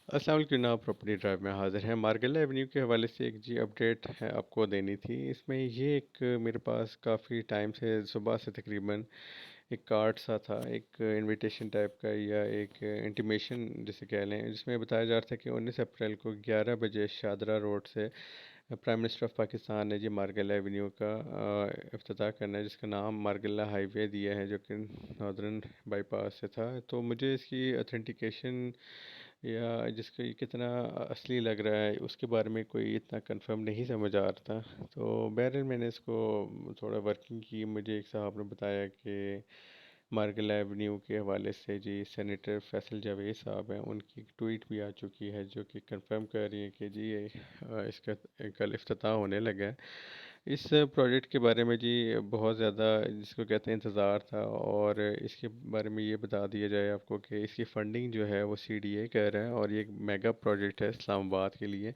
السلام علیکم جناب، پراپرٹی ڈرائیو میں حاضر ہیں۔ مارگلا ایونیو کے حوالے سے ایک اپڈیٹ ہے آپ کو دینی تھی۔ اس میں یہ ایک میرے پاس کافی ٹائم سے صبح سے تقریباً ایک کارڈ سا تھا، ایک انویٹیشن ٹائپ کا یا ایک انٹیمیشن جسے کہہ لیں، جس میں بتایا جا رہا تھا کہ 19 اپریل کو 11 بجے شاہدرہ روڈ سے پرائم منسٹر آف پاکستان نے جی مارگلا ایونیو کا افتتاح کرنا ہے، جس کا نام مارگلا ہائی وے دیا ہے، جو کہ ناردرن بائی پاس سے تھا۔ تو مجھے اس کی اتھینٹیکیشن یا جس کا یہ کتنا اصلی لگ رہا ہے اس کے بارے میں کوئی اتنا کنفرم نہیں سمجھ آ رہا تھا۔ تو بہرحال میں نے اس کو تھوڑا ورکنگ کی، مجھے ایک صاحب نے بتایا کہ مارگل ایونیو کے حوالے سے جی سینیٹر فیصل جاوید صاحب ہیں، ان کی ایک ٹویٹ بھی آ چکی ہے جو کہ کنفرم کر رہی ہے کہ جی اس کا کل افتتاح ہونے لگا ہے۔ اس پروجیکٹ کے بارے میں جی بہت زیادہ جس کو کہتے ہیں انتظار تھا، اور اس کے بارے میں یہ بتا دیا جائے آپ کو کہ اس کی فنڈنگ جو ہے وہ CDA کر رہا ہے، اور یہ ایک میگا پروجیکٹ ہے اسلام آباد کے لیے،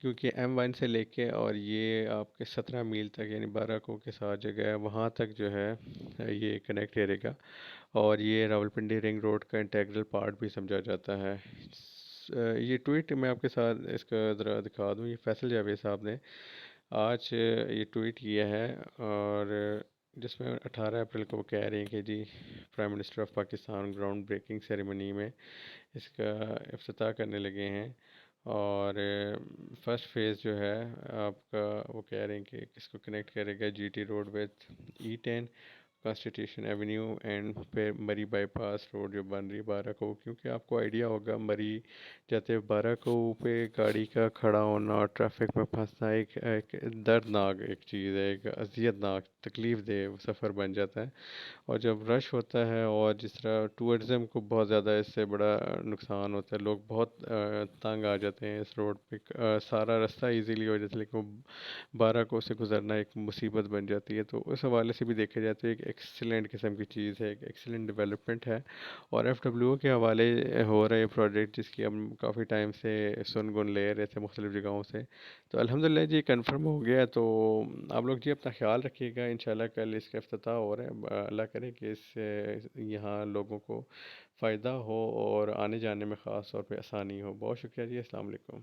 کیونکہ M1 سے لے کے اور یہ آپ کے 17 میل تک یعنی باراکو کے ساتھ جگہ ہے وہاں تک جو ہے یہ کنیکٹ کرے گا، اور یہ راولپنڈی رنگ روڈ کا انٹیگرل پارٹ بھی سمجھا جاتا ہے۔ یہ ٹویٹ میں آپ کے ساتھ اس کا ذرا دکھا دوں، یہ فیصل جاوید صاحب نے آج یہ ٹویٹ کیا ہے، اور جس میں 18 اپریل کو وہ کہہ رہے ہیں کہ جی prime minister of Pakistan ground breaking ceremony میں اس کا افتتاح کرنے لگے ہیں، اور فرسٹ فیز جو ہے آپ کا وہ کہہ رہے ہیں کہ اس کو کنیکٹ کرے گا GT road with E10 constitution avenue and پھر مری بائی پاس روڈ جو بن رہی ہے باراکو، کیونکہ آپ کو آئیڈیا ہوگا مری جاتے باراکو پہ گاڑی کا کھڑا ہونا اور ٹریفک میں پھنسنا ایک دردناک ایک چیز ہے، ایک اذیت ناک تکلیف دہ سفر بن جاتا ہے، اور جب رش ہوتا ہے اور جس طرح ٹورزم کو بہت زیادہ اس سے بڑا نقصان ہوتا ہے، لوگ بہت تنگ آ جاتے ہیں اس روڈ پہ، سارا راستہ ایزیلی ہو جاتا ہے لیکن وہ 12 سے گزرنا ایک مصیبت بن جاتی ہے۔ تو اس حوالے سے بھی دیکھا جائے تو ایک ایکسیلنٹ قسم کی چیز ہے، ایک ایکسیلنٹ ڈیولپمنٹ ہے، اور FWO کے حوالے ہو رہے پروجیکٹ جس کی ہم کافی ٹائم سے سن گن لے رہے تھے مختلف جگہوں سے، تو الحمدللہ جی کنفرم ہو گیا۔ تو آپ لوگ جی اپنا خیال رکھیے گا، انشاءاللہ کل اس کا افتتاح ہو رہا ہے، اللہ کرے کہ اس سے یہاں لوگوں کو فائدہ ہو اور آنے جانے میں خاص طور پہ آسانی ہو۔ بہت شکریہ جی، السلام علیکم۔